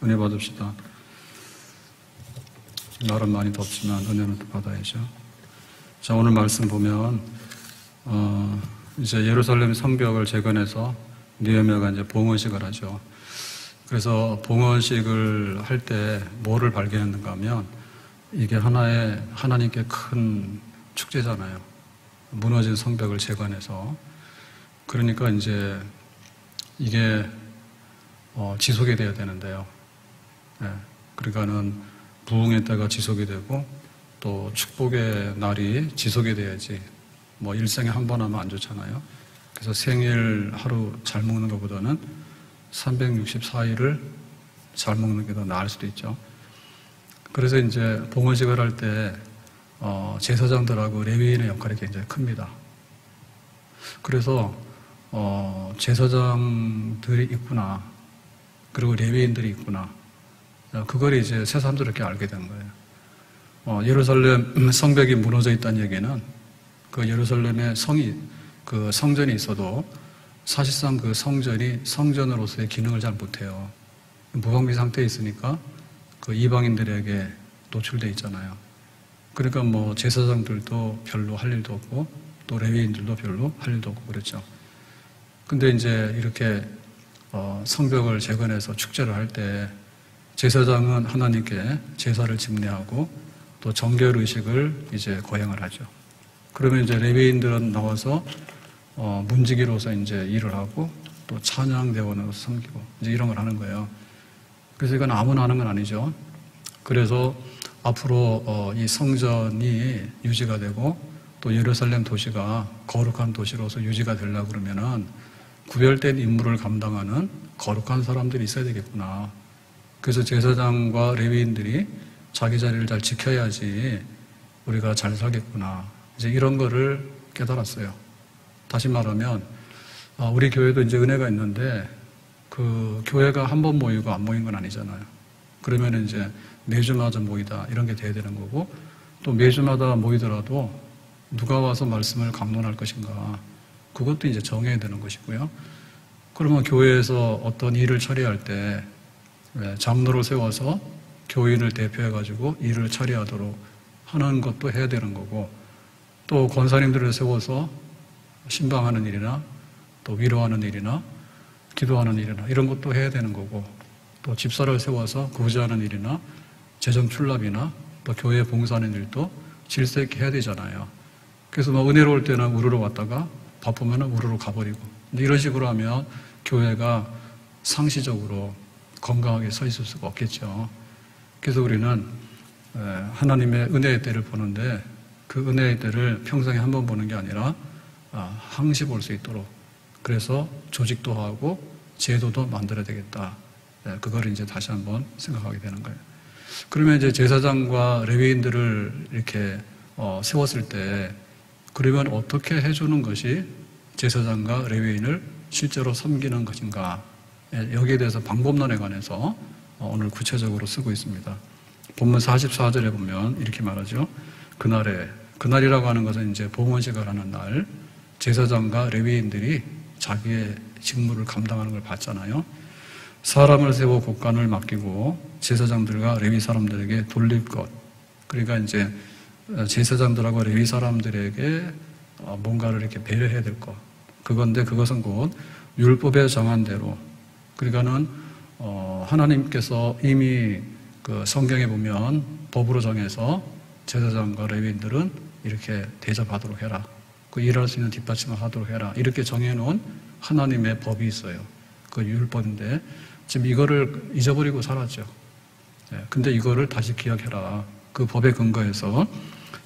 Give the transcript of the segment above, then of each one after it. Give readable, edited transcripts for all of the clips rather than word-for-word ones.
은혜 받읍시다. 날은 많이 덥지만 은혜는 또 받아야죠. 자, 오늘 말씀 보면 이제 예루살렘 성벽을 재건해서 느헤미야가 이제 봉헌식을 하죠. 그래서 봉헌식을 할 때 뭐를 발견했는가 하면 이게 하나의 하나님께 큰 축제잖아요. 무너진 성벽을 재건해서. 그러니까 이제 이게 지속이 돼야 되는데요. 그러니까는 부흥의 때가 지속이 되고 또 축복의 날이 지속이 돼야지 뭐 일생에 한 번 하면 안 좋잖아요. 그래서 생일 하루 잘 먹는 것보다는 364일을 잘 먹는 게 더 나을 수도 있죠. 그래서 이제 봉헌식을 할 때 제사장들하고 레위인의 역할이 굉장히 큽니다. 그래서 제사장들이 있구나, 그리고 레위인들이 있구나, 그걸 이제 새삼스럽게 이렇게 알게 된 거예요. 예루살렘 성벽이 무너져 있다는 얘기는 그 예루살렘에 그 성전이 있어도 사실상 그 성전이 성전으로서의 기능을 잘 못해요. 무방비 상태에 있으니까 그 이방인들에게 노출되어 있잖아요. 그러니까 뭐 제사장들도 별로 할 일도 없고 또 레위인들도 별로 할 일도 없고 그랬죠. 근데 이제 이렇게 성벽을 재건해서 축제를 할 때 제사장은 하나님께 제사를 집례하고 또 정결 의식을 이제 거행을 하죠. 그러면 이제 레위인들은 나와서 문지기로서 이제 일을 하고 또 찬양대원으로서 섬기고 이제 이런 걸 하는 거예요. 그래서 이건 아무나 하는 건 아니죠. 그래서 앞으로 이 성전이 유지가 되고 또 예루살렘 도시가 거룩한 도시로서 유지가 되려고 그러면은 구별된 임무를 감당하는 거룩한 사람들이 있어야 되겠구나. 그래서 제사장과 레위인들이 자기 자리를 잘 지켜야지 우리가 잘 살겠구나. 이제 이런 거를 깨달았어요. 다시 말하면 우리 교회도 이제 은혜가 있는데 그 교회가 한 번 모이고 안 모인 건 아니잖아요. 그러면 이제 매주마다 모이다 이런 게 돼야 되는 거고 또 매주마다 모이더라도 누가 와서 말씀을 강론할 것인가 그것도 이제 정해야 되는 것이고요. 그러면 교회에서 어떤 일을 처리할 때 장로를 세워서 교인을 대표해가지고 일을 처리하도록 하는 것도 해야 되는 거고 또 권사님들을 세워서 신방하는 일이나 또 위로하는 일이나 기도하는 일이나 이런 것도 해야 되는 거고 또 집사를 세워서 구제하는 일이나 재정 출납이나 또 교회 봉사하는 일도 질서 있게 해야 되잖아요. 그래서 뭐 은혜로울 때는 우르르 왔다가 바쁘면 우르르 가버리고 이런 식으로 하면 교회가 상시적으로 건강하게 서 있을 수가 없겠죠. 그래서 우리는 하나님의 은혜의 때를 보는데 그 은혜의 때를 평생에 한 번 보는 게 아니라 항시 볼 수 있도록 그래서 조직도 하고 제도도 만들어야 되겠다. 그걸 이제 다시 한번 생각하게 되는 거예요. 그러면 이제 제사장과 레위인들을 이렇게 세웠을 때 그러면 어떻게 해주는 것이 제사장과 레위인을 실제로 섬기는 것인가? 여기에 대해서 방법론에 관해서 오늘 구체적으로 쓰고 있습니다. 본문 44절에 보면 이렇게 말하죠. 그날이라고 하는 것은 이제 봉헌식을 하는 날, 제사장과 레위인들이 자기의 직무를 감당하는 걸 봤잖아요. 사람을 세워 곳간을 맡기고 제사장들과 레위 사람들에게 돌릴 것. 그러니까 이제 제사장들하고 레위 사람들에게 뭔가를 이렇게 배려해야 될 것. 그건데 그것은 곧 율법에 정한 대로. 그러니까는 하나님께서 이미 그 성경에 보면 법으로 정해서 제사장과 레위인들은 이렇게 대접하도록 해라. 그 일할 수 있는 뒷받침을 하도록 해라. 이렇게 정해놓은 하나님의 법이 있어요. 그 율법인데 지금 이거를 잊어버리고 살았죠. 근데 이거를 다시 기억해라. 그 법에 근거해서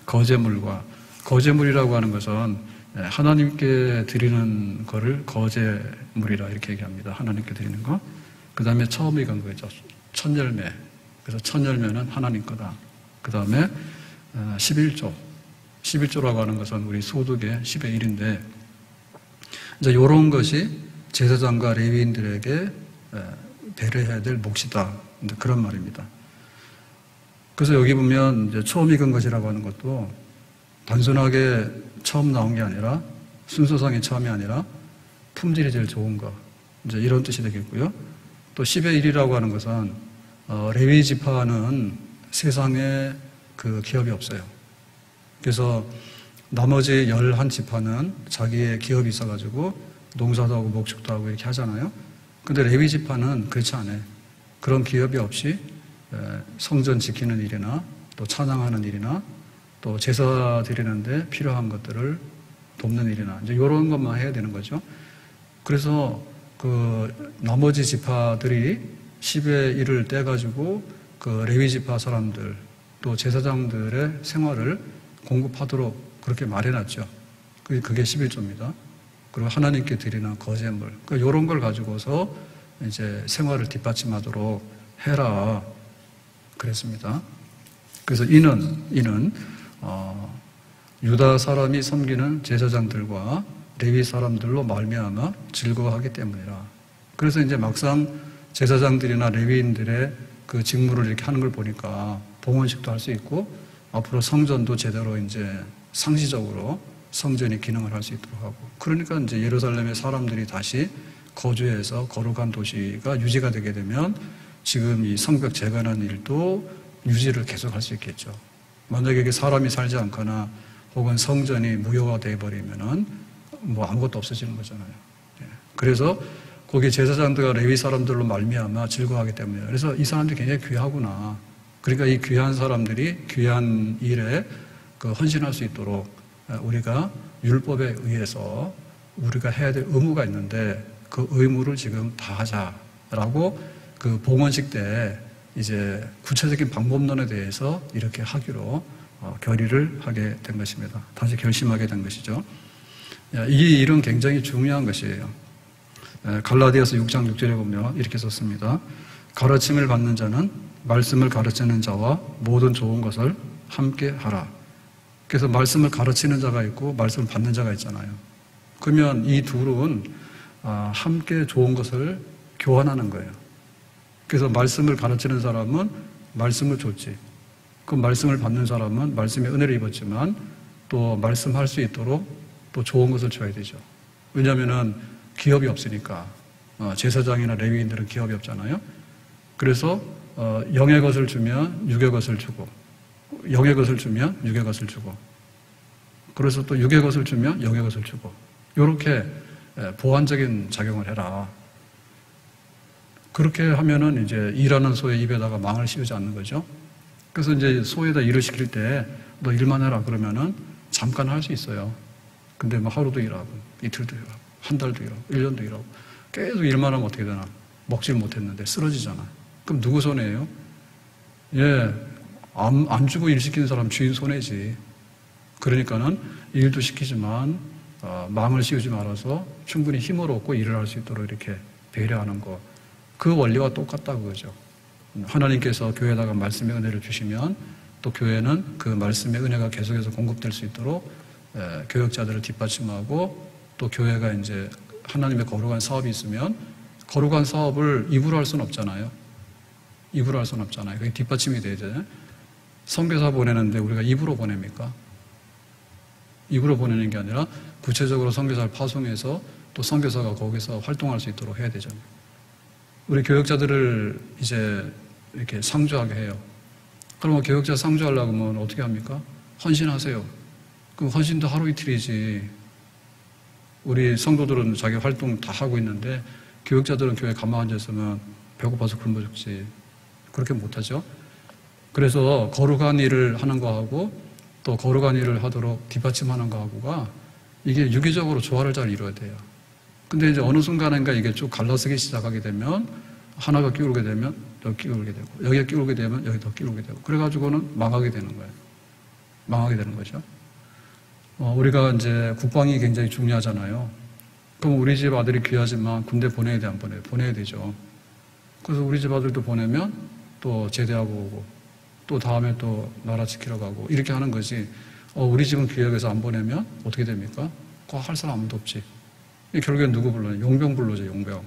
거제물이라고 하는 것은 하나님께 드리는 거를 거제물이라 이렇게 얘기합니다. 하나님께 드리는 거. 그 다음에 처음 익은 거죠. 첫열매. 그래서 첫열매는 하나님 거다. 그 다음에 11조. 11조라고 하는 것은 우리 소득의 10의 1인데 이제 이런 것이 제사장과 레위인들에게 배려해야 될 몫이다. 그런 말입니다. 그래서 여기 보면 이제 처음 익은 것이라고 하는 것도 단순하게 처음 나온 게 아니라 순서상의 처음이 아니라 품질이 제일 좋은 것. 이제 이런 뜻이 되겠고요. 또 10의 1이라고 하는 것은 레위 지파는 세상에 그 기업이 없어요. 그래서 나머지 11지파는 자기의 기업이 있어가지고 농사도 하고 목축도 하고 이렇게 하잖아요. 근데 레위 지파는 그렇지 않아요. 그런 기업이 없이 성전 지키는 일이나 또 찬양하는 일이나 또 제사 드리는데 필요한 것들을 돕는 일이나 이제 이런 것만 해야 되는 거죠. 그래서 그 나머지 지파들이 10의 1을 떼가지고 그 레위 지파 사람들 또 제사장들의 생활을 공급하도록 그렇게 말해놨죠. 그게 11조입니다. 그리고 하나님께 드리는 거제물. 그러니까 이런 걸 가지고서 이제 생활을 뒷받침하도록 해라. 그랬습니다. 그래서 이는 유다 사람이 섬기는 제사장들과 레위 사람들로 말미암아 즐거워하기 때문이라. 그래서 이제 막상 제사장들이나 레위인들의 그 직무를 이렇게 하는 걸 보니까 봉헌식도 할 수 있고 앞으로 성전도 제대로 이제 상시적으로 성전이 기능을 할 수 있도록 하고 그러니까 이제 예루살렘의 사람들이 다시 거주해서 거룩한 도시가 유지가 되게 되면 지금 이 성벽 재건하는 일도 유지를 계속 할 수 있겠죠. 만약에 이게 사람이 살지 않거나 혹은 성전이 무효화되어 버리면은 뭐 아무것도 없어지는 거잖아요. 그래서 거기 제사장들과 레위 사람들로 말미암아 즐거워하기 때문에 그래서 이 사람들이 굉장히 귀하구나. 그러니까 이 귀한 사람들이 귀한 일에 그 헌신할 수 있도록 우리가 율법에 의해서 우리가 해야 될 의무가 있는데 그 의무를 지금 다 하자라고 그 봉헌식 때 이제 구체적인 방법론에 대해서 이렇게 하기로 결의를 하게 된 것입니다. 다시 결심하게 된 것이죠. 이 일은 굉장히 중요한 것이에요. 갈라디아서 6장 6절에 보면 이렇게 썼습니다. 가르침을 받는 자는 말씀을 가르치는 자와 모든 좋은 것을 함께 하라. 그래서 말씀을 가르치는 자가 있고 말씀을 받는 자가 있잖아요. 그러면 이 둘은 함께 좋은 것을 교환하는 거예요. 그래서 말씀을 가르치는 사람은 말씀을 줬지. 그 말씀을 받는 사람은 말씀의 은혜를 입었지만 또 말씀할 수 있도록 또 좋은 것을 줘야 되죠. 왜냐하면 기업이 없으니까 제사장이나 레위인들은 기업이 없잖아요. 그래서 영의 것을 주면 육의 것을 주고 영의 것을 주면 육의 것을 주고 그래서 또 육의 것을 주면 영의 것을 주고 이렇게 보완적인 작용을 해라. 그렇게 하면은 이제 일하는 소의 입에다가 망을 씌우지 않는 거죠. 그래서 이제 소에다 일을 시킬 때 너 일만 해라 그러면은 잠깐 할 수 있어요. 근데 뭐 하루도 일하고 이틀도 일하고 한 달도 일하고 1년도 일하고 계속 일만 하면 어떻게 되나? 먹질 못했는데 쓰러지잖아. 그럼 누구 손해예요? 안 주고 일 시키는 사람 주인 손해지. 그러니까는 일도 시키지만 망을 씌우지 말아서 충분히 힘을 얻고 일을 할 수 있도록 이렇게 배려하는 거. 그 원리와 똑같다 그거죠. 하나님께서 교회에다가 말씀의 은혜를 주시면 또 교회는 그 말씀의 은혜가 계속해서 공급될 수 있도록 교역자들을 뒷받침하고 또 교회가 이제 하나님의 거룩한 사업이 있으면 거룩한 사업을 입으로 할 수는 없잖아요. 입으로 할 수는 없잖아요. 그게 뒷받침이 돼야 되잖아요. 선교사 보내는데 우리가 입으로 보냅니까? 입으로 보내는 게 아니라 구체적으로 선교사를 파송해서 또 선교사가 거기서 활동할 수 있도록 해야 되잖아요. 우리 교역자들을 이제 이렇게 상주하게 해요. 그러면 교역자 상주하려고 하면 어떻게 합니까? 헌신하세요. 그럼 헌신도 하루 이틀이지. 우리 성도들은 자기 활동 다 하고 있는데 교역자들은 교회 가만 앉아있으면 배고파서 굶어 죽지. 그렇게 못하죠. 그래서 거룩한 일을 하는 거하고 또 거룩한 일을 하도록 뒷받침하는 거하고가 이게 유기적으로 조화를 잘 이루어야 돼요. 근데 이제 어느 순간인가 이게 쭉 갈라서기 시작하게 되면 하나가 끼우게 되면 여기 끼우게 되고 여기에 끼우게 되면 여기 더 끼우게 되고 그래가지고는 망하게 되는 거예요. 망하게 되는 거죠. 우리가 이제 국방이 굉장히 중요하잖아요. 그럼 우리 집 아들이 귀하지만 군대 보내야 돼, 안 보내야 돼? 보내야 되죠. 그래서 우리 집 아들도 보내면 또 제대하고 오고 또 다음에 또 나라 지키러 가고 이렇게 하는 거지. 우리 집은 귀하게서 안 보내면 어떻게 됩니까? 그거 할 사람 아무도 없지. 결국엔 누구 불러요? 용병 불러죠, 용병.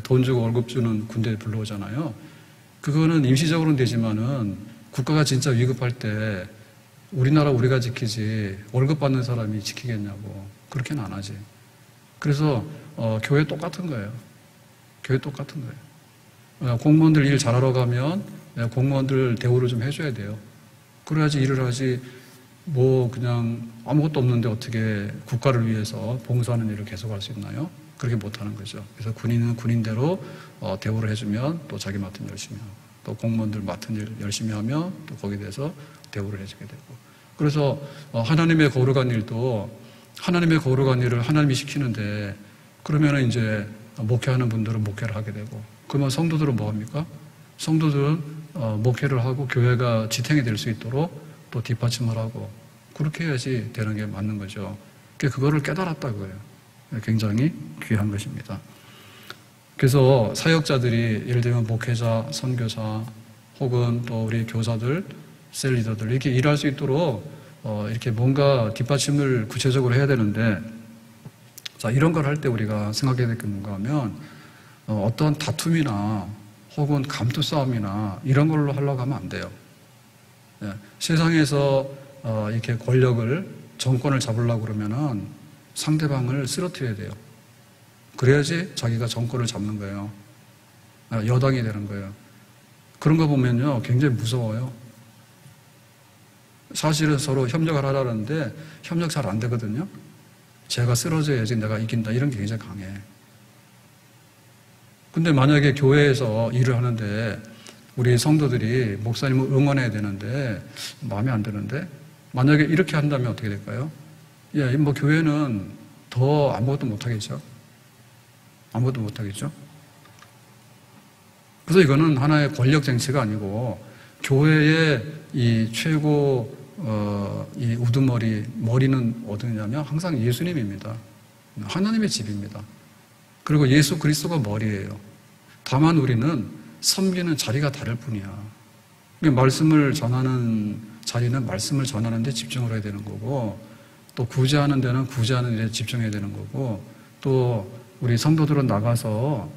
돈 주고 월급 주는 군대 불러오잖아요. 그거는 임시적으로는 되지만은 국가가 진짜 위급할 때 우리나라 우리가 지키지 월급 받는 사람이 지키겠냐고. 그렇게는 안 하지. 그래서 교회 똑같은 거예요. 교회 똑같은 거예요. 공무원들 일 잘하러 가면 공무원들 대우를 좀 해줘야 돼요. 그래야지 일을 하지, 뭐 그냥 아무것도 없는데 어떻게 국가를 위해서 봉사하는 일을 계속할 수 있나요? 그렇게 못하는 거죠. 그래서 군인은 군인대로 대우를 해주면 또 자기 맡은 일 열심히 하고, 또 공무원들 맡은 일 열심히 하면 또 거기에 대해서 대우를 해주게 되고. 그래서 하나님의 거룩한 일도 하나님의 거룩한 일을 하나님이 시키는데, 그러면 이제 목회하는 분들은 목회를 하게 되고, 그러면 성도들은 뭐 합니까? 성도들은 목회를 하고 교회가 지탱이 될 수 있도록 또 뒷받침을 하고, 그렇게 해야지 되는 게 맞는 거죠. 그거를 깨달았다고요. 굉장히 귀한 것입니다. 그래서 사역자들이 예를 들면 목회자, 선교사 혹은 또 우리 교사들, 셀 리더들 이렇게 일할 수 있도록 이렇게 뭔가 뒷받침을 구체적으로 해야 되는데, 자, 이런 걸 할 때 우리가 생각해야 될 게 뭔가 하면 어떤 다툼이나 혹은 감투 싸움이나 이런 걸로 하려고 하면 안 돼요. 세상에서 이렇게 권력을, 정권을 잡으려고 그러면은 상대방을 쓰러뜨려야 돼요. 그래야지 자기가 정권을 잡는 거예요. 여당이 되는 거예요. 그런 거 보면요, 굉장히 무서워요. 사실은 서로 협력을 하라는데 협력 잘 안 되거든요. 제가 쓰러져야지 내가 이긴다, 이런 게 굉장히 강해. 근데 만약에 교회에서 일을 하는데 우리 성도들이 목사님을 응원해야 되는데 마음에 안 드는데, 만약에 이렇게 한다면 어떻게 될까요? 예, 뭐 교회는 더 아무것도 못하겠죠. 아무것도 못하겠죠. 그래서 이거는 하나의 권력 쟁취가 아니고 교회의 이 최고 이 우두머리, 머리는 어디냐면 항상 예수님입니다. 하나님의 집입니다. 그리고 예수 그리스도가 머리예요. 다만 우리는 섬기는 자리가 다를 뿐이야. 말씀을 전하는 자리는 말씀을 전하는 데 집중을 해야 되는 거고, 또 구제하는 데는 구제하는 데 집중해야 되는 거고, 또 우리 성도들은 나가서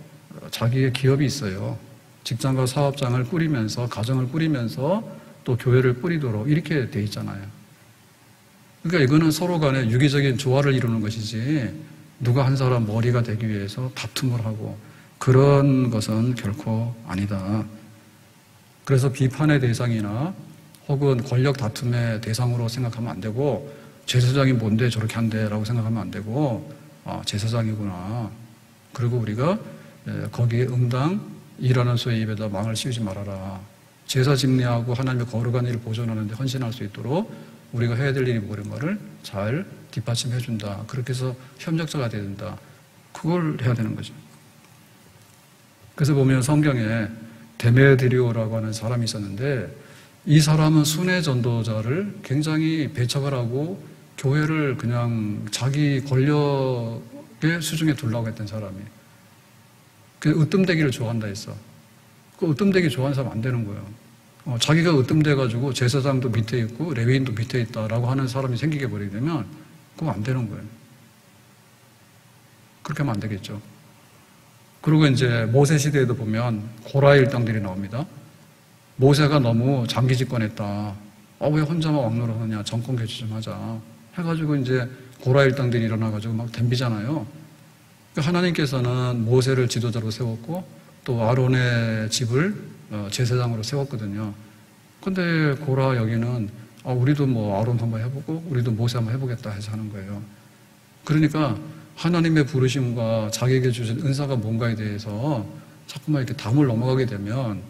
자기의 기업이 있어요. 직장과 사업장을 꾸리면서, 가정을 꾸리면서 또 교회를 꾸리도록 이렇게 돼 있잖아요. 그러니까 이거는 서로 간에 유기적인 조화를 이루는 것이지, 누가 한 사람 머리가 되기 위해서 다툼을 하고 그런 것은 결코 아니다. 그래서 비판의 대상이나 혹은 권력 다툼의 대상으로 생각하면 안 되고, 제사장이 뭔데 저렇게 한대 라고 생각하면 안 되고, 제사장이구나. 그리고 우리가 거기에 응당 일하는 소의 입에다 망을 씌우지 말아라. 제사 집례하고 하나님의 거룩한 일을 보존하는 데 헌신할 수 있도록 우리가 해야 될 일이 뭐를 잘 뒷받침해 준다. 그렇게 해서 협력자가 돼야 된다. 그걸 해야 되는 거죠. 그래서 보면 성경에 데메드리오라고 하는 사람이 있었는데, 이 사람은 순회 전도자를 굉장히 배척을 하고 교회를 그냥 자기 권력의 수중에 두려고 했던 사람이에요. 그 으뜸되기를 좋아한다 했어. 그 으뜸되기 좋아하는 사람 안 되는 거예요. 자기가 으뜸돼가지고 제사장도 밑에 있고 레위인도 밑에 있다라고 하는 사람이 생기게 버리게 되면 그거 안 되는 거예요. 그렇게 하면 안 되겠죠. 그리고 이제 모세 시대에도 보면 고라 일당들이 나옵니다. 모세가 너무 장기 집권했다. 왜 혼자만 왕노릇하냐, 정권 교체 좀 하자 해가지고 이제 고라 일당들이 일어나가지고 막 덤비잖아요. 하나님께서는 모세를 지도자로 세웠고 또 아론의 집을 제사장으로 세웠거든요. 근데 고라 여기는 우리도 뭐 아론 한번 해보고 우리도 모세 한번 해보겠다 해서 하는 거예요. 그러니까 하나님의 부르심과 자기에게 주신 은사가 뭔가에 대해서 자꾸만 이렇게 담을 넘어가게 되면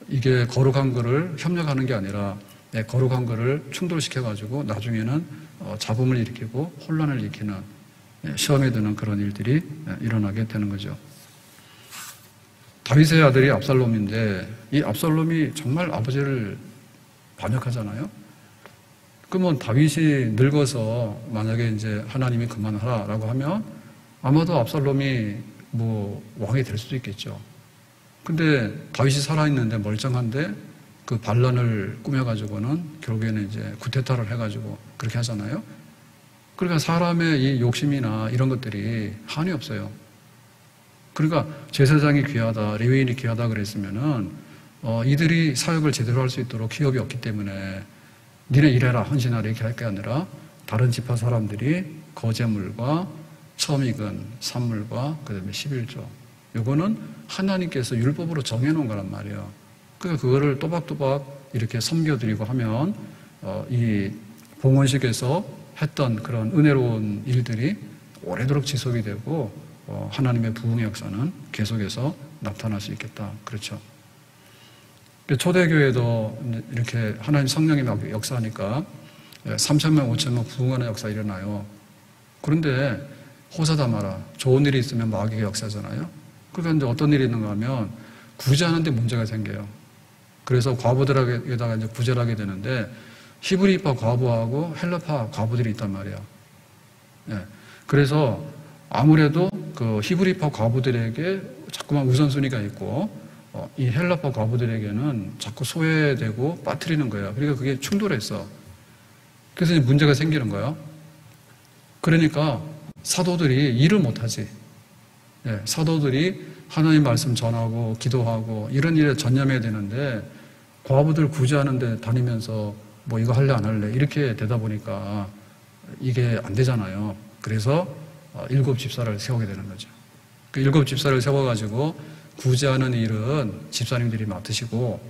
이게 거룩한 거를 협력하는 게 아니라 거룩한 거를 충돌시켜가지고 나중에는 잡음을 일으키고 혼란을 일으키는 시험에 드는 그런 일들이 일어나게 되는 거죠. 다윗의 아들이 압살롬인데 이 압살롬이 정말 아버지를 반역하잖아요. 그러면 다윗이 늙어서 만약에 이제 하나님이 그만하라라고 하면 아마도 압살롬이 뭐 왕이 될 수도 있겠죠. 근데 다윗이 살아있는데 멀쩡한데 그 반란을 꾸며가지고는 결국에는 이제 쿠데타를 해가지고 그렇게 하잖아요. 그러니까 사람의 이 욕심이나 이런 것들이 한이 없어요. 그러니까 제사장이 귀하다, 레위인이 귀하다 그랬으면은 이들이 사역을 제대로 할 수 있도록 기업이 없기 때문에 니네 일해라, 헌신하라 이렇게 할 게 아니라 다른 지파 사람들이 거제물과 처음 익은 산물과 그다음에 11조 이거는 하나님께서 율법으로 정해놓은 거란 말이에요. 그러니까 그거를 또박또박 이렇게 섬겨드리고 하면 이 봉헌식에서 했던 그런 은혜로운 일들이 오래도록 지속이 되고 하나님의 부흥의 역사는 계속해서 나타날 수 있겠다. 그렇죠. 초대교회도 이렇게 하나님 성령이 막 역사하니까 3,000명, 5,000명 부흥하는 역사 일어나요. 그런데 호사다 마라. 좋은 일이 있으면 마귀가 역사잖아요. 그러니까 이제 어떤 일이 있는가 하면 구제하는데 문제가 생겨요. 그래서 과부들에다가 이제 구제를 하게 되는데 히브리파 과부하고 헬라파 과부들이 있단 말이에요. 예. 그래서 아무래도 그 히브리파 과부들에게 자꾸만 우선순위가 있고 이 헬라파 과부들에게는 자꾸 소외되고 빠뜨리는 거예요. 그러니까 그게 충돌했어. 그래서 이제 문제가 생기는 거예요. 그러니까 사도들이 일을 못하지. 예, 사도들이 하나님 말씀 전하고 기도하고 이런 일에 전념해야 되는데 과부들 구제하는데 다니면서 뭐 이거 할래 안 할래 이렇게 되다 보니까 이게 안 되잖아요. 그래서 7 집사를 세우게 되는 거죠. 그 7 집사를 세워가지고 구제하는 일은 집사님들이 맡으시고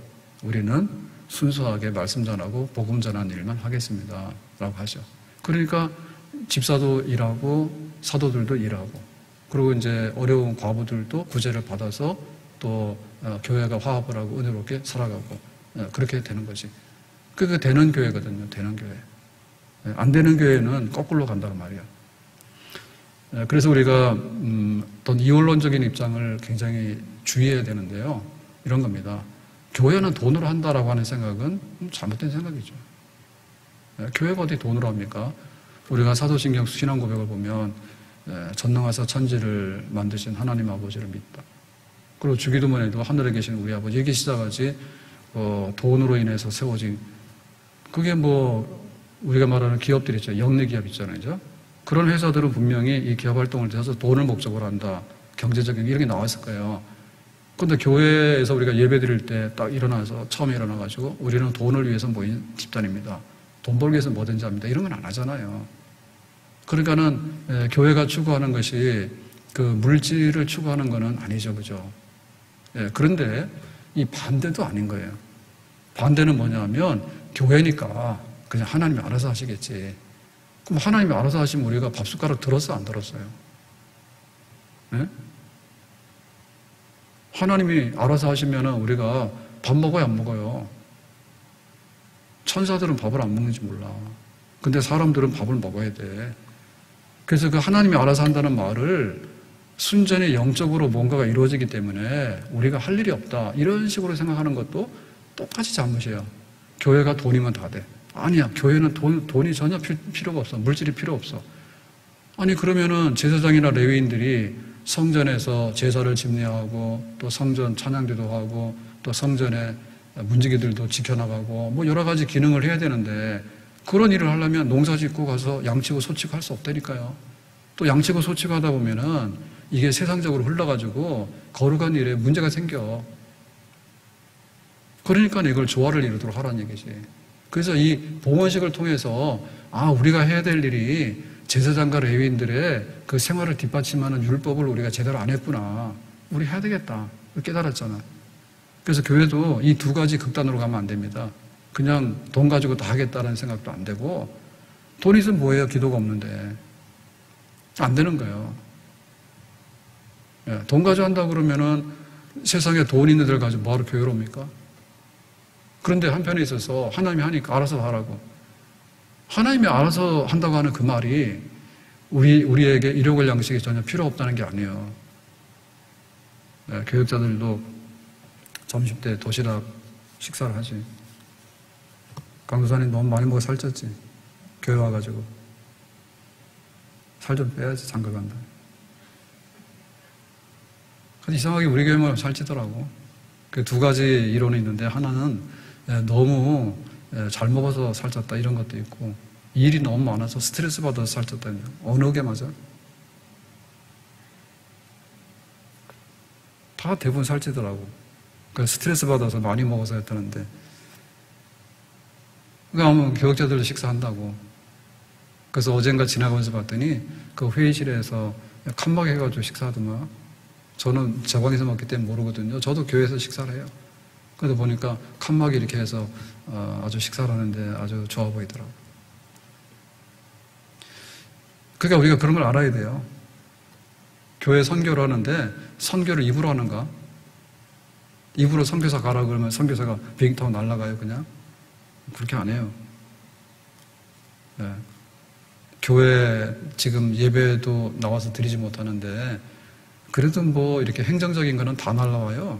우리는 순수하게 말씀 전하고 복음 전하는 일만 하겠습니다. 라고 하죠. 그러니까 집사도 일하고 사도들도 일하고 그리고 이제 어려운 과부들도 구제를 받아서 또 교회가 화합을 하고 은혜롭게 살아가고 그렇게 되는 거지. 그게 되는 교회거든요. 되는 교회. 안 되는 교회는 거꾸로 간다는 말이야. 그래서 우리가 어떤 이원론적인 입장을 굉장히 주의해야 되는데요. 이런 겁니다. 교회는 돈으로 한다라고 하는 생각은 잘못된 생각이죠. 교회가 어디 돈으로 합니까? 우리가 사도신경 신앙 고백을 보면 전능하사 천지를 만드신 하나님 아버지를 믿다. 그리고 주기도문에도 하늘에 계신 우리 아버지 이게 시작하지 돈으로 인해서 세워진 그게 뭐 우리가 말하는 기업들 있죠. 영리 기업 있잖아요. 그죠? 그런 회사들은 분명히 이 기업 활동을 해서 돈을 목적으로 한다. 경제적인 이런 게 나왔을 거예요. 그런데 교회에서 우리가 예배 드릴 때 딱 일어나서 처음에 일어나가지고 우리는 돈을 위해서 모인 집단입니다. 돈 벌기 위해서 뭐든지 합니다. 이런 건 안 하잖아요. 그러니까는 교회가 추구하는 것이 그 물질을 추구하는 것은 아니죠. 그죠? 그런데 이 반대도 아닌 거예요. 반대는 뭐냐면 교회니까 그냥 하나님이 알아서 하시겠지. 그럼 하나님이 알아서 하시면 우리가 밥숟가락 들었어 안 들었어요? 네? 하나님이 알아서 하시면 우리가 밥 먹어요 안 먹어요? 천사들은 밥을 안 먹는지 몰라. 근데 사람들은 밥을 먹어야 돼. 그래서 그 하나님이 알아서 한다는 말을 순전히 영적으로 뭔가가 이루어지기 때문에 우리가 할 일이 없다. 이런 식으로 생각하는 것도 똑같이 잘못이에요. 교회가 돈이면 다 돼. 아니야. 교회는 돈이 전혀 필요가 없어. 물질이 필요 없어. 아니 그러면은 제사장이나 레위인들이 성전에서 제사를 집례하고 또 성전 찬양대도 하고 또 성전에 문지기들도 지켜나가고 뭐 여러 가지 기능을 해야 되는데 그런 일을 하려면 농사 짓고 가서 양치고 소치고 할 수 없다니까요. 또 양치고 소치고 하다 보면은 이게 세상적으로 흘러가지고 거룩한 일에 문제가 생겨. 그러니까 이걸 조화를 이루도록 하라는 얘기지. 그래서 이 봉헌식을 통해서 우리가 해야 될 일이 제사장과 레위인들의 그 생활을 뒷받침하는 율법을 우리가 제대로 안 했구나. 우리 해야 되겠다. 깨달았잖아. 그래서 교회도 이 2가지 극단으로 가면 안 됩니다. 그냥 돈 가지고 다 하겠다는 생각도 안 되고 돈 있으면 뭐예요? 기도가 없는데. 안 되는 거예요. 돈 가지고 한다고 그러면은 세상에 돈 있는 데를 가지고 뭐하러 교회로 옵니까? 그런데 한편에 있어서 하나님이 하니까 알아서 하라고. 하나님이 알아서 한다고 하는 그 말이 우리에게 일용할 양식이 전혀 필요 없다는 게 아니에요. 교육자들도 점심때 도시락 식사를 하지. 강도사님 너무 많이 먹어 살쪘지. 교회 와가지고 살 좀 빼야지 장가 간다. 근데 이상하게 우리 교회만 살찌더라고. 그 2가지 이론이 있는데 하나는 너무 잘 먹어서 살쪘다 이런 것도 있고 일이 너무 많아서 스트레스 받아서 살쪘다. 어느 게 맞아? 다 대부분 살찌더라고. 그러니까 스트레스 받아서 많이 먹어서 했다는데 그러니까 교육자들도 식사한다고. 그래서 어젠가 지나가면서 봤더니 그 회의실에서 칸막이 해가지고 식사하더만. 저는 제 방에서 먹기 때문에 모르거든요. 저도 교회에서 식사를 해요. 그러다 보니까 칸막이 이렇게 해서 아주 식사를 하는데 아주 좋아 보이더라고요. 그러니까 우리가 그런 걸 알아야 돼요. 교회 선교를 하는데 선교를 입으로 하는가? 입으로 선교사 가라 그러면 선교사가 비행기 타고 날아가요 그냥? 그렇게 안 해요. 네. 교회 지금 예배도 나와서 드리지 못하는데 그래도 뭐 이렇게 행정적인 거는 다 날라와요.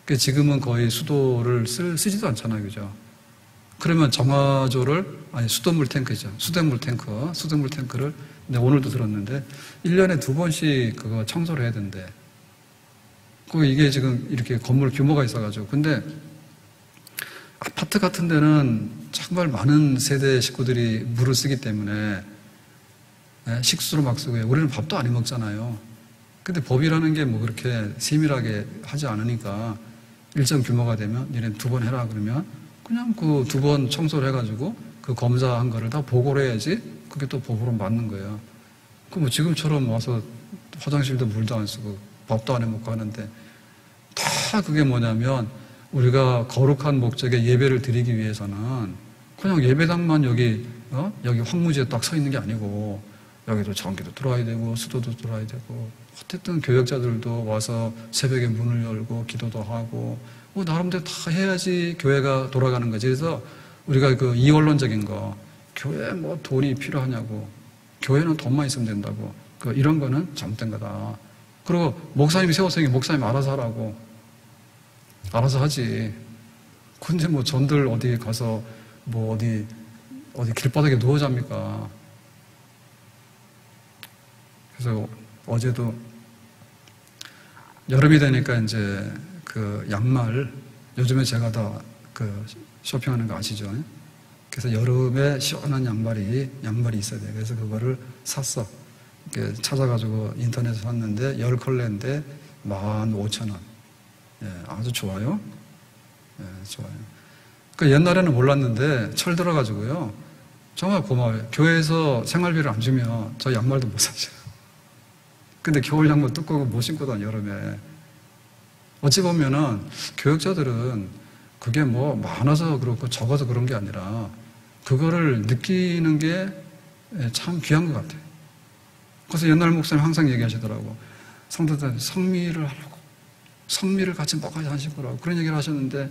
그러니까 지금은 거의 수도를 쓰지도 않잖아요. 그죠? 그러면 수돗물 탱크죠. 수돗물 탱크를 내가 오늘도 들었는데 1년에 2번씩 그거 청소를 해야 된대. 이게 지금 이렇게 건물 규모가 있어가지고. 근데 아파트 같은 데는 정말 많은 세대 식구들이 물을 쓰기 때문에 식수로 막 쓰고요. 우리는 밥도 안 해 먹잖아요. 근데 법이라는 게 뭐 그렇게 세밀하게 하지 않으니까 일정 규모가 되면 얘네 2번 해라 그러면 그냥 그 2번 청소를 해가지고 그 검사한 거를 다 보고를 해야지 그게 또 법으로 맞는 거예요. 그 뭐 지금처럼 와서 화장실도 물도 안 쓰고 밥도 안 해 먹고 하는데 다 그게 뭐냐면 우리가 거룩한 목적의 예배를 드리기 위해서는 그냥 예배당만 여기 황무지에 딱 서 있는 게 아니고 여기도 전기도 들어와야 되고 수도도 들어와야 되고 어쨌든 교역자들도 와서 새벽에 문을 열고 기도도 하고 뭐 나름대로 다 해야지 교회가 돌아가는 거지. 그래서 우리가 그 이원론적인 거 교회 뭐 돈이 필요하냐고 교회는 돈만 있으면 된다고 이런 거는 잘못된 거다. 그리고 목사님이 세웠으니 목사님 알아서 하라고 알아서 하지. 근데 뭐 전들 어디 가서 뭐 어디 길바닥에 누워 잡니까? 그래서 어제도 여름이 되니까 이제 그 양말 요즘에 제가 다 그 쇼핑하는 거 아시죠? 그래서 여름에 시원한 양말이 있어야 돼요. 그래서 그거를 샀어. 찾아가지고 인터넷에 샀는데 10컬레인데 15,000원. 예, 아주 좋아요. 예, 좋아요. 옛날에는 몰랐는데 철 들어가지고요. 정말 고마워요. 교회에서 생활비를 안 주면 저 양말도 못 사죠. 근데 겨울 양말 두꺼운 거 못 신고 다녀, 여름에. 어찌 보면은 교역자들은 그게 뭐 많아서 그렇고 적어서 그런 게 아니라 그거를 느끼는 게 참 귀한 것 같아요. 그래서 옛날 목사님 항상 얘기하시더라고. 성도들 성미를 하려고. 성미를 같이 먹어야 하시더라고. 그런 얘기를 하셨는데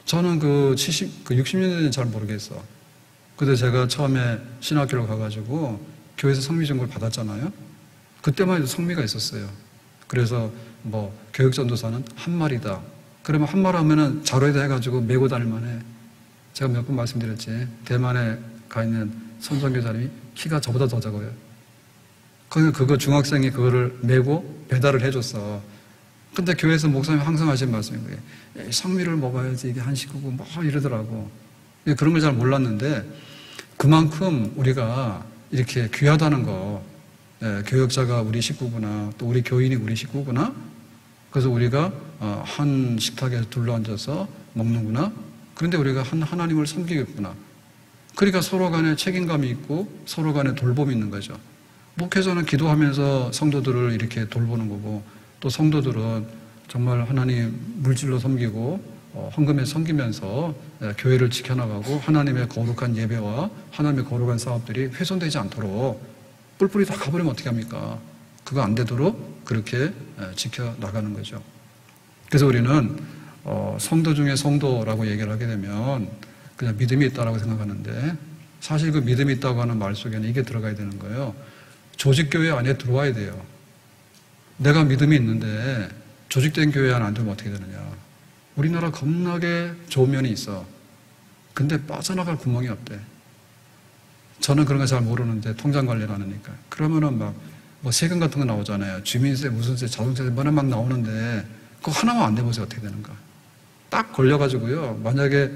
저는 60년대는 잘 모르겠어. 근데 제가 처음에 신학교를 가가지고 교회에서 성미 전공을 받았잖아요. 그때만 해도 성미가 있었어요. 그래서 뭐 교육전도사는 한 말이다. 그러면 한 말 하면은 자로에다 해가지고 메고 다닐만 해. 제가 몇 번 말씀드렸지. 대만에 가 있는 선전교사님이 키가 저보다 더 작아요. 그거 중학생이 그거를 메고 배달을 해줬어. 근데 교회에서 목사님이 항상 하신 말씀이 거예요. 성미를 먹어야지 이게 한식이고 뭐 이러더라고. 그런 걸 잘 몰랐는데 그만큼 우리가 이렇게 귀하다는 거, 교역자가 우리 식구구나, 또 우리 교인이 우리 식구구나. 그래서 우리가 한 식탁에 둘러앉아서 먹는구나. 그런데 우리가 한 하나님을 섬기겠구나. 그러니까 서로 간에 책임감이 있고 서로 간에 돌봄이 있는 거죠. 목회자는 기도하면서 성도들을 이렇게 돌보는 거고 또 성도들은 정말 하나님 물질로 섬기고 헌금에 섬기면서 교회를 지켜나가고 하나님의 거룩한 예배와 하나님의 거룩한 사업들이 훼손되지 않도록 뿔뿔이 다 가버리면 어떻게 합니까? 그거 안 되도록 그렇게 지켜나가는 거죠. 그래서 우리는 성도 중에 성도라고 얘기를 하게 되면 그냥 믿음이 있다라고 생각하는데 사실 그 믿음이 있다고 하는 말 속에는 이게 들어가야 되는 거예요. 조직교회 안에 들어와야 돼요. 내가 믿음이 있는데 조직된 교회 안에 안 들어오면 어떻게 되느냐. 우리나라 겁나게 좋은 면이 있어. 근데 빠져나갈 구멍이 없대. 저는 그런 거 잘 모르는데 통장 관리를 하니까. 그러면은 뭐 세금 같은 거 나오잖아요. 주민세, 무슨 세, 자동차세 뭐나 막 나오는데 그거 하나만 안 내보세요. 어떻게 되는가. 딱 걸려가지고요. 만약에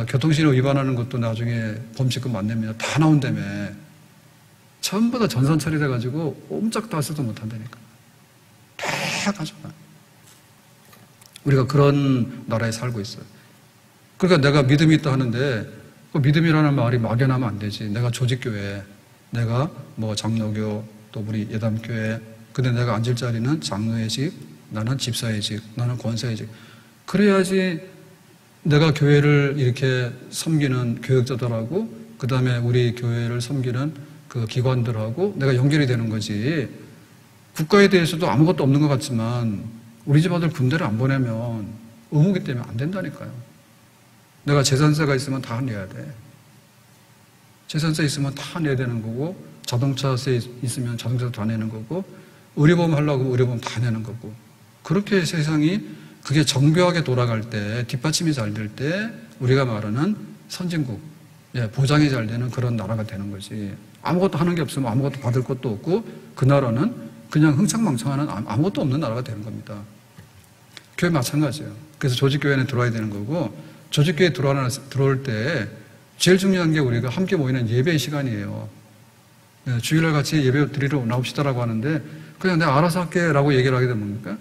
교통신호 위반하는 것도 나중에 범칙금 안 냅니다. 다 나온다며. 전부 다 전산 처리돼가지고 옴짝달싹도 못한다니까. 다 가져가. 우리가 그런 나라에 살고 있어요. 그러니까 내가 믿음이 있다 하는데 그 믿음이라는 말이 막연하면 안 되지. 내가 조직교회, 내가 뭐 장로교, 또 우리 예담교회, 근데 내가 앉을 자리는 장로의 직, 나는 집사의 직, 나는 권사의 직. 그래야지 내가 교회를 이렇게 섬기는 교역자들하고 그 다음에 우리 교회를 섬기는 그 기관들하고 내가 연결이 되는 거지. 국가에 대해서도 아무것도 없는 것 같지만 우리 집 아들 군대를 안 보내면 의무기 때문에 안 된다니까요. 내가 재산세가 있으면 다 내야 돼. 재산세 있으면 다 내야 되는 거고, 자동차세 있으면 자동차도 다 내는 거고, 의료보험 하려고 의료보험 다 내는 거고. 그렇게 세상이 그게 정교하게 돌아갈 때, 뒷받침이 잘 될 때 우리가 말하는 선진국, 보장이 잘 되는 그런 나라가 되는 거지. 아무것도 하는 게 없으면 아무것도 받을 것도 없고 그 나라는 그냥 흥청망청하는 아무것도 없는 나라가 되는 겁니다. 교회 마찬가지예요. 그래서 조직교회는 들어와야 되는 거고, 조직교회 들어올 때 제일 중요한 게 우리가 함께 모이는 예배의 시간이에요. 주일날 같이 예배 드리러 나옵시다라고 하는데 그냥 내가 알아서 할게 라고 얘기를 하게 되면 뭡니까?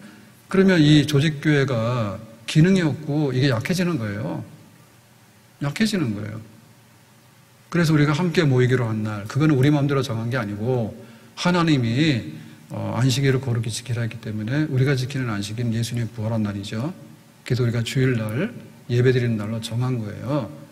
그러면 이 조직교회가 기능이 없고 이게 약해지는 거예요. 약해지는 거예요. 그래서 우리가 함께 모이기로 한 날, 그거는 우리 마음대로 정한 게 아니고 하나님이 안식일을 거룩히 지키라 했기 때문에 우리가 지키는 안식일은 예수님의 부활한 날이죠. 그래서 우리가 주일날 예배드리는 날로 정한 거예요.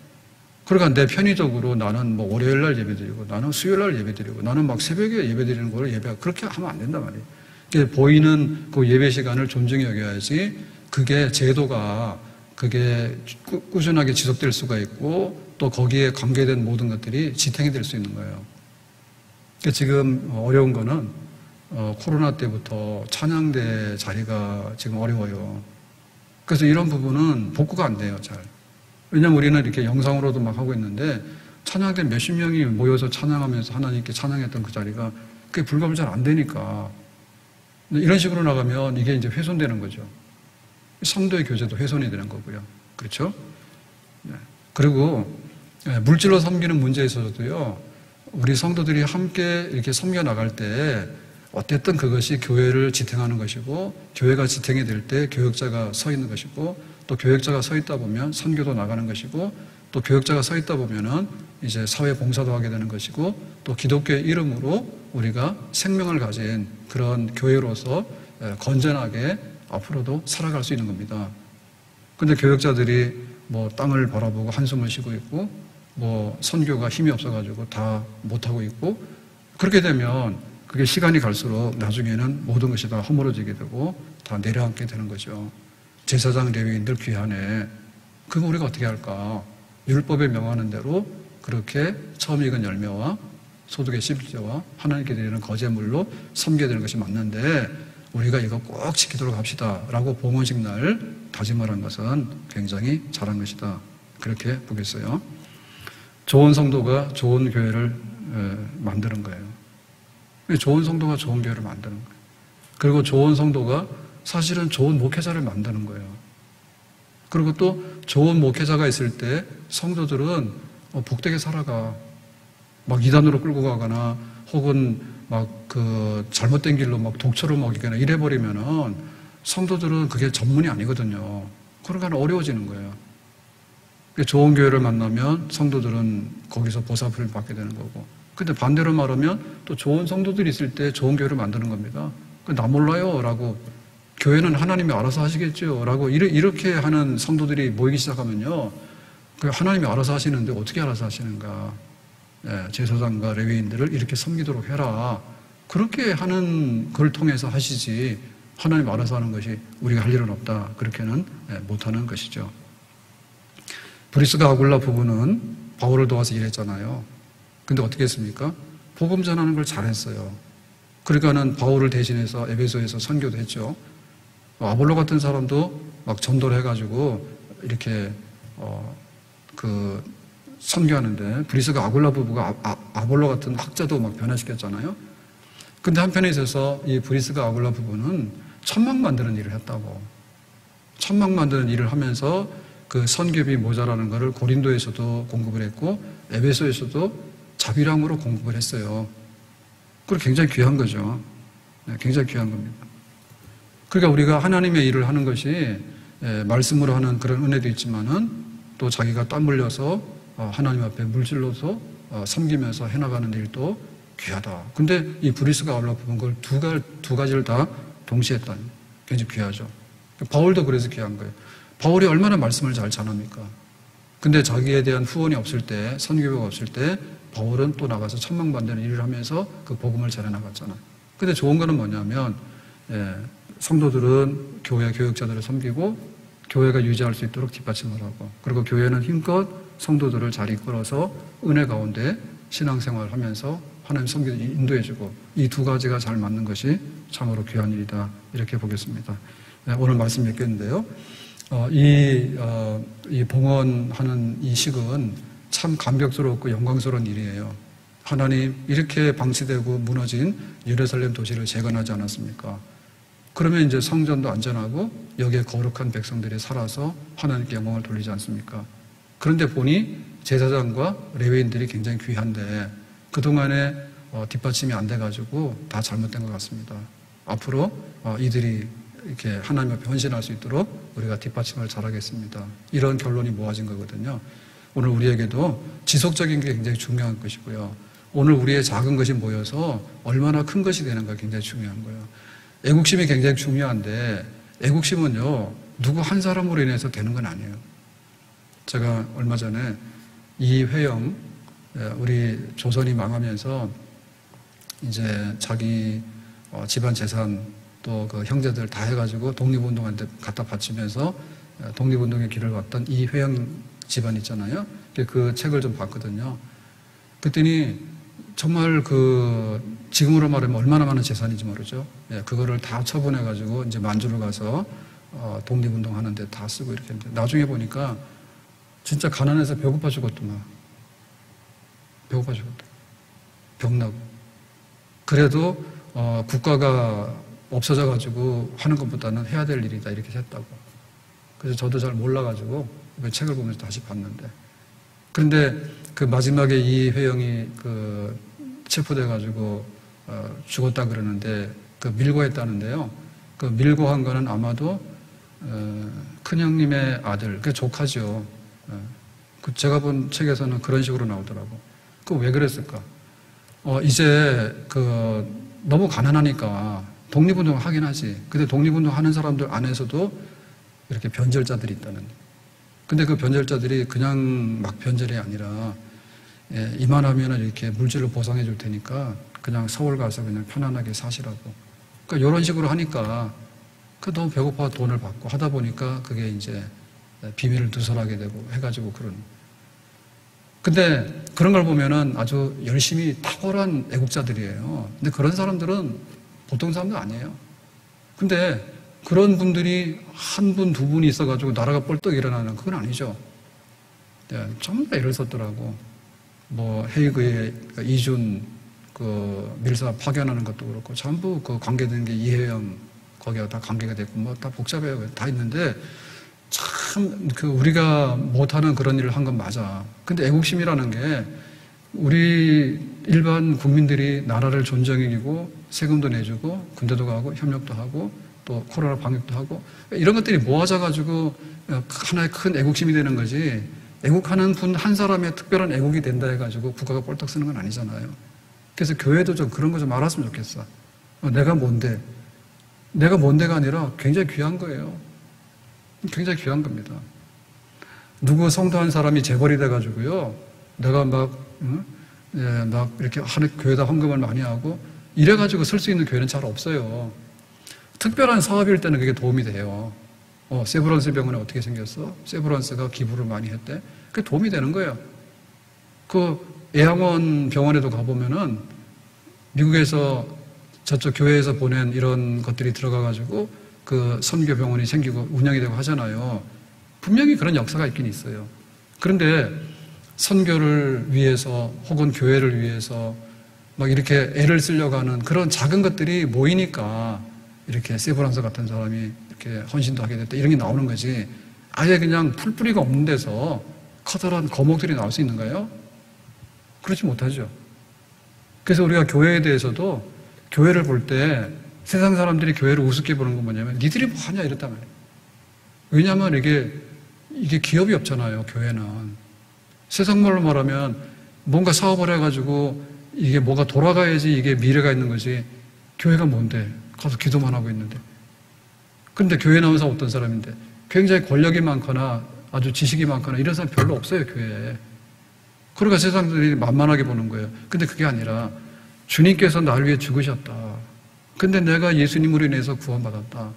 그러니까 내 편의적으로 나는 뭐 월요일날 예배드리고 나는 수요일날 예배드리고 나는 막 새벽에 예배드리는 걸 예배하고 그렇게 하면 안 된단 말이에요. 보이는 그 예배 시간을 존중히 여겨야지 그게 제도가 그게 꾸준하게 지속될 수가 있고 또 거기에 관계된 모든 것들이 지탱이 될 수 있는 거예요. 지금 어려운 거는 코로나 때부터 찬양대 자리가 지금 어려워요. 그래서 이런 부분은 복구가 안 돼요, 잘. 왜냐면 우리는 이렇게 영상으로도 막 하고 있는데 찬양대 몇십 명이 모여서 찬양하면서 하나님께 찬양했던 그 자리가 그게 불가면 잘 안 되니까 이런 식으로 나가면 이게 이제 훼손되는 거죠. 성도의 교제도 훼손이 되는 거고요. 그렇죠? 그리고 물질로 섬기는 문제에 있어서도요, 우리 성도들이 함께 이렇게 섬겨 나갈 때 어쨌든 그것이 교회를 지탱하는 것이고 교회가 지탱이 될 때 교역자가 서 있는 것이고 또 교역자가 서 있다 보면 선교도 나가는 것이고 또 교역자가 서 있다 보면은 이제 사회 봉사도 하게 되는 것이고 또 기독교의 이름으로 우리가 생명을 가진 그런 교회로서 건전하게 앞으로도 살아갈 수 있는 겁니다. 근데 교역자들이 뭐 땅을 바라보고 한숨을 쉬고 있고 뭐 선교가 힘이 없어가지고 다 못하고 있고 그렇게 되면 그게 시간이 갈수록 나중에는 모든 것이 다 허물어지게 되고 다 내려앉게 되는 거죠. 제사장 레위인들 귀하네. 그럼 우리가 어떻게 할까? 율법에 명하는 대로 그렇게 처음 익은 열매와 소득의 11조와 하나님께 드리는 거제물로 섬겨야 되는 것이 맞는데 우리가 이거 꼭 지키도록 합시다 라고 봉헌식 날 다짐을 한 것은 굉장히 잘한 것이다. 그렇게 보겠어요. 좋은 성도가 좋은 교회를 만드는 거예요. 좋은 성도가 좋은 교회를 만드는 거예요. 그리고 좋은 성도가 사실은 좋은 목회자를 만드는 거예요. 그리고 또 좋은 목회자가 있을 때 성도들은 복되게 살아가. 막 이단으로 끌고 가거나 혹은 막 그 잘못된 길로 막 독초를 먹이거나 이래버리면은 성도들은 그게 전문이 아니거든요. 그러니까 어려워지는 거예요. 좋은 교회를 만나면 성도들은 거기서 보살핌을 받게 되는 거고. 근데 반대로 말하면 또 좋은 성도들이 있을 때 좋은 교회를 만드는 겁니다. 나 몰라요 라고 교회는 하나님이 알아서 하시겠죠 라고 이렇게 하는 성도들이 모이기 시작하면요, 하나님이 알아서 하시는데 어떻게 알아서 하시는가. 제사장과 레위인들을 이렇게 섬기도록 해라. 그렇게 하는 걸 통해서 하시지 하나님 알아서 하는 것이 우리가 할 일은 없다. 그렇게는 못하는 것이죠. 브리스가 아굴라 부부는 바울을 도와서 일했잖아요. 근데 어떻게 했습니까? 복음 전하는 걸 잘했어요. 그러니까는 바울을 대신해서 에베소에서 선교도 했죠. 아볼로 같은 사람도 막 전도를 해가지고 이렇게 선교하는데 브리스가 아굴라 부부가 아볼로 같은 학자도 막 변화시켰잖아요. 근데 한편에 있어서 이 브리스가 아굴라 부부는 천막 만드는 일을 했다고. 천막 만드는 일을 하면서 그 선교비 모자라는 것을 고린도에서도 공급을 했고 에베소에서도 자비량으로 공급을 했어요. 그리고 굉장히 귀한 거죠. 굉장히 귀한 겁니다. 그러니까 우리가 하나님의 일을 하는 것이 말씀으로 하는 그런 은혜도 있지만은 또 자기가 땀 흘려서 하나님 앞에 물질로서 섬기면서 해나가는 일도 귀하다. 근데 이 브리스가 아울러 부분 걸 두 가지를 다 동시에 했다니 굉장히 귀하죠. 바울도 그래서 귀한 거예요. 바울이 얼마나 말씀을 잘 전합니까? 근데 자기에 대한 후원이 없을 때, 선교가 없을 때 바울은 또 나가서 천명반대는 일을 하면서 그 복음을 전해나갔잖아요. 근데 좋은 거는 뭐냐면 성도들은 교회 교역자들을 섬기고 교회가 유지할 수 있도록 뒷받침을 하고, 그리고 교회는 힘껏 성도들을 잘 이끌어서 은혜 가운데 신앙생활을 하면서 하나님 섬기를 인도해주고, 이 두 가지가 잘 맞는 것이 참으로 귀한 일이다, 이렇게 보겠습니다. 오늘 말씀 읽겠는데요. 이 봉헌하는 이 식은 참 감격스럽고 영광스러운 일이에요. 하나님 이렇게 방치되고 무너진 예루살렘 도시를 재건하지 않았습니까? 그러면 이제 성전도 안전하고 여기에 거룩한 백성들이 살아서 하나님께 영광을 돌리지 않습니까? 그런데 보니 제사장과 레위인들이 굉장히 귀한데 그동안에 뒷받침이 안 돼가지고 다 잘못된 것 같습니다. 앞으로 이들이 이렇게 하나님 앞에 헌신할 수 있도록 우리가 뒷받침을 잘하겠습니다. 이런 결론이 모아진 거거든요. 오늘 우리에게도 지속적인 게 굉장히 중요한 것이고요. 오늘 우리의 작은 것이 모여서 얼마나 큰 것이 되는가 굉장히 중요한 거예요. 애국심이 굉장히 중요한데 애국심은요, 누구 한 사람으로 인해서 되는 건 아니에요. 제가 얼마 전에 이회영, 우리 조선이 망하면서 이제 자기 집안 재산 또 그 형제들 다 해가지고 독립운동한테 갖다 바치면서 독립운동의 길을 왔던 이회영 집안 있잖아요. 그 책을 좀 봤거든요. 그랬더니 정말 지금으로 말하면 얼마나 많은 재산인지 모르죠. 그거를 다 처분해가지고 이제 만주를 가서 독립운동 하는데 다 쓰고 이렇게 했는데 나중에 보니까 진짜 가난해서 배고파 죽었더만. 배고파 죽었다. 병나고. 그래도 국가가 없어져가지고 하는 것보다는 해야 될 일이다 이렇게 했다고. 그래서 저도 잘 몰라가지고 그 책을 보면서 다시 봤는데, 그런데 그 마지막에 이회영이 체포돼가지고 죽었다 그러는데 그 밀고 했다는데요. 그 밀고 한 거는 아마도 큰형님의 아들, 그 조카죠. 제가 본 책에서는 그런 식으로 나오더라고. 그 왜 그랬을까? 이제 너무 가난하니까 독립운동 하긴 하지. 근데 독립운동 하는 사람들 안에서도 이렇게 변절자들이 있다는. 근데 그 변절자들이 그냥 막 변절이 아니라 이만하면 이렇게 물질로 보상해 줄 테니까 그냥 서울 가서 그냥 편안하게 사시라고. 그러니까 이런 식으로 하니까 너무 배고파 돈을 받고 하다 보니까 그게 이제 비밀을 누설하게 되고 해가지고 그런. 근데 그런 걸 보면은 아주 열심히 탁월한 애국자들이에요. 근데 그런 사람들은 보통 사람도 아니에요. 근데 그런 분들이 한 분, 두 분이 있어가지고 나라가 뻘떡 일어나는 그건 아니죠. 전부 다 애를 썼더라고. 헤이그의 이준 밀사 파견하는 것도 그렇고 전부 관계된 게 이혜영 거기가 다 관계가 됐고 다 복잡해요. 다 있는데 참 우리가 못하는 그런 일을 한 건 맞아. 근데 애국심이라는 게 우리 일반 국민들이 나라를 존중이고 세금도 내주고 군대도 가고 협력도 하고 또 코로나 방역도 하고 이런 것들이 모아져가지고 하나의 큰 애국심이 되는 거지, 애국하는 분 한 사람의 특별한 애국이 된다 해가지고 국가가 꼴딱 쓰는 건 아니잖아요. 그래서 교회도 좀 그런 거 좀 알았으면 좋겠어. 내가 뭔데? 내가 뭔데가 아니라 굉장히 귀한 거예요. 굉장히 귀한 겁니다. 누구 성도 한 사람이 재벌이 돼가지고요, 내가 막 이렇게 교회에다 헌금을 많이 하고 이래가지고 쓸 수 있는 교회는 잘 없어요. 특별한 사업일 때는 그게 도움이 돼요. 세브란스 병원에 어떻게 생겼어? 세브란스가 기부를 많이 했대. 그게 도움이 되는 거예요. 애양원 병원에도 가보면은 미국에서 저쪽 교회에서 보낸 이런 것들이 들어가가지고 선교 병원이 생기고 운영이 되고 하잖아요. 분명히 그런 역사가 있긴 있어요. 그런데 선교를 위해서 혹은 교회를 위해서 막 이렇게 애를 쓰려고 하는 그런 작은 것들이 모이니까 이렇게 세브란스 같은 사람이 이렇게 헌신도 하게 됐다 이런 게 나오는 거지, 아예 그냥 풀뿌리가 없는 데서 커다란 거목들이 나올 수 있는가요? 그렇지 못하죠. 그래서 우리가 교회에 대해서도 교회를 볼 때 세상 사람들이 교회를 우습게 보는 건 뭐냐면 니들이 뭐 하냐 이랬단 말이에요. 왜냐하면 이게 기업이 없잖아요. 교회는 세상 말로 말하면 뭔가 사업을 해가지고 이게 뭐가 돌아가야지 이게 미래가 있는 거지. 교회가 뭔데? 가서 기도만 하고 있는데. 근데 교회 나오면서 어떤 사람인데? 굉장히 권력이 많거나 아주 지식이 많거나 이런 사람 별로 없어요, 교회에. 그러니까 세상들이 만만하게 보는 거예요. 근데 그게 아니라 주님께서 나를 위해 죽으셨다. 근데 내가 예수님으로 인해서 구원받았다.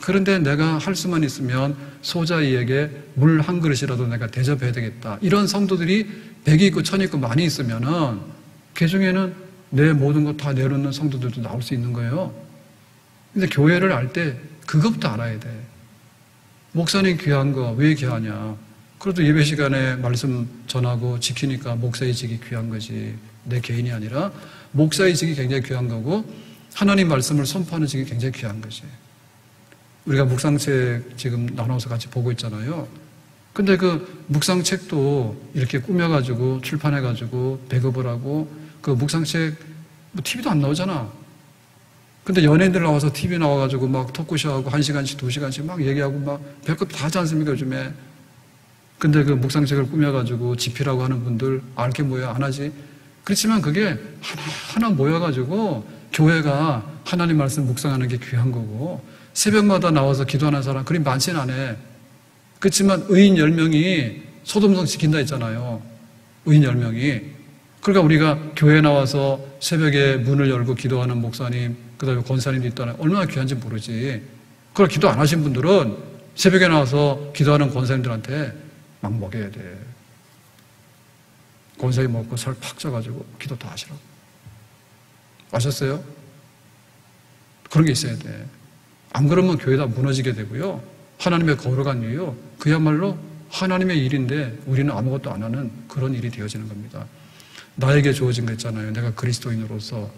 그런데 내가 할 수만 있으면 소자이에게 물 한 그릇이라도 내가 대접해야 되겠다. 이런 성도들이 100이 있고 1000이 있고 많이 있으면은 그 중에는 내 모든 것 다 내놓는 성도들도 나올 수 있는 거예요. 근데 교회를 알 때 그것부터 알아야 돼. 목사님 귀한 거 왜 귀하냐? 그래도 예배 시간에 말씀 전하고 지키니까 목사의 직이 귀한 거지. 내 개인이 아니라 목사의 직이 굉장히 귀한 거고 하나님 말씀을 선포하는 직이 굉장히 귀한 거지. 우리가 묵상책 지금 나눠서 같이 보고 있잖아요. 근데 그 묵상책도 이렇게 꾸며가지고 출판해가지고 배급을 하고 그 묵상책 뭐 TV도 안 나오잖아. 근데 연예인들 나와서 TV 나와가지고 막 토크쇼하고 1시간씩 2시간씩 막 얘기하고 막 별것 다 하지 않습니까 요즘에. 근데 그 묵상책을 꾸며가지고 집필하고 하는 분들 알게 뭐야 안 하지. 그렇지만 그게 하나 모여가지고 교회가 하나님 말씀 묵상하는 게 귀한 거고 새벽마다 나와서 기도하는 사람 그리 많지는 않아. 그렇지만 의인 10명이 소돔성 지킨다 했잖아요. 의인 10명이. 그러니까 우리가 교회에 나와서 새벽에 문을 열고 기도하는 목사님, 그 다음에 권사님도 있다는 얼마나 귀한지 모르지. 그걸 기도 안 하신 분들은 새벽에 나와서 기도하는 권사님들한테 막 먹여야 돼. 권사님 먹고 살 팍 쪄가지고 기도 다 하시라고. 아셨어요? 그런 게 있어야 돼. 안 그러면 교회 다 무너지게 되고요. 하나님의 거룩한 일이요. 그야말로 하나님의 일인데 우리는 아무것도 안 하는 그런 일이 되어지는 겁니다. 나에게 주어진 거 있잖아요. 내가 그리스도인으로서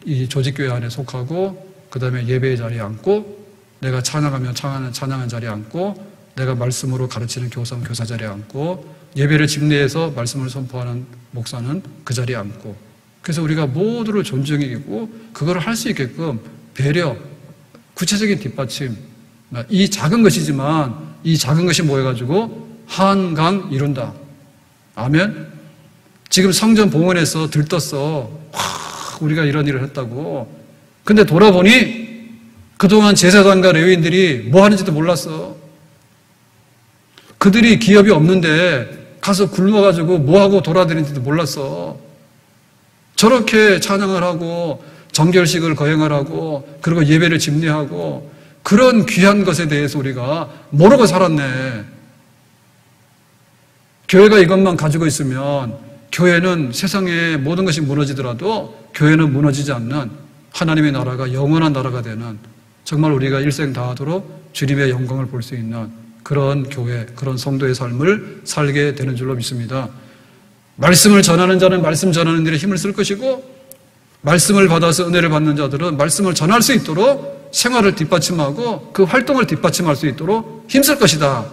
이 조직교회 안에 속하고 그 다음에 예배의 자리에 앉고 내가 찬양하면 찬양한 자리에 앉고 내가 말씀으로 가르치는 교사는 교사 자리에 앉고 예배를 집례해서 말씀을 선포하는 목사는 그 자리에 앉고 그래서 우리가 모두를 존중이고 그걸 할 수 있게끔 배려, 구체적인 뒷받침 이 작은 것이지만 이 작은 것이 모여가지고 한강 이룬다. 아멘. 지금 성전 봉헌에서 들떴어. 우리가 이런 일을 했다고. 근데 돌아보니 그동안 제사장과 레위인들이 뭐 하는지도 몰랐어. 그들이 기업이 없는데 가서 굶어가지고 뭐 하고 돌아다니는지도 몰랐어. 저렇게 찬양을 하고 정결식을 거행을 하고 그리고 예배를 집례하고 그런 귀한 것에 대해서 우리가 모르고 살았네. 교회가 이것만 가지고 있으면 교회는 세상의 모든 것이 무너지더라도 교회는 무너지지 않는 하나님의 나라가 영원한 나라가 되는 정말 우리가 일생 다하도록 주님의 영광을 볼 수 있는 그런 교회, 그런 성도의 삶을 살게 되는 줄로 믿습니다. 말씀을 전하는 자는 말씀 전하는 일에 힘을 쓸 것이고 말씀을 받아서 은혜를 받는 자들은 말씀을 전할 수 있도록 생활을 뒷받침하고 그 활동을 뒷받침할 수 있도록 힘쓸 것이다.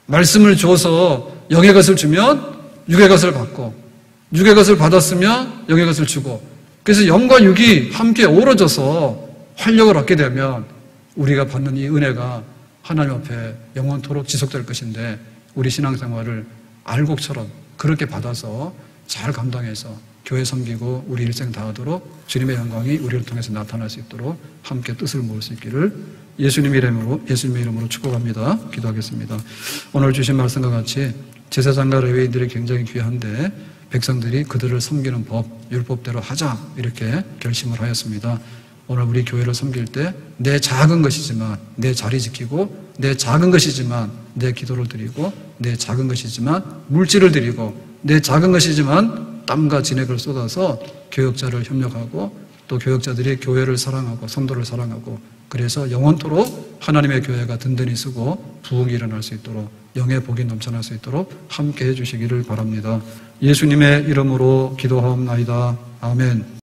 말씀을 줘서 영의 것을 주면 육의 것을 받고 육의 것을 받았으면 영의 것을 주고 그래서 영과 육이 함께 어우러져서 활력을 얻게 되면 우리가 받는 이 은혜가 하나님 앞에 영원토록 지속될 것인데 우리 신앙생활을 알곡처럼 그렇게 받아서 잘 감당해서 교회 섬기고 우리 일생 다하도록 주님의 영광이 우리를 통해서 나타날 수 있도록 함께 뜻을 모을 수 있기를 예수님의 이름으로 축복합니다. 기도하겠습니다. 오늘 주신 말씀과 같이 제사장과 레위인들이 굉장히 귀한데 백성들이 그들을 섬기는 법, 율법대로 하자 이렇게 결심을 하였습니다. 오늘 우리 교회를 섬길 때 내 작은 것이지만 내 자리 지키고 내 작은 것이지만 내 기도를 드리고 내 작은 것이지만 물질을 드리고 내 작은 것이지만 땀과 진액을 쏟아서 교역자를 협력하고 또 교역자들이 교회를 사랑하고 성도를 사랑하고 그래서 영원토록 하나님의 교회가 든든히 쓰고 부흥이 일어날 수 있도록 영의 복이 넘쳐날 수 있도록 함께 해주시기를 바랍니다. 예수님의 이름으로 기도하옵나이다. 아멘.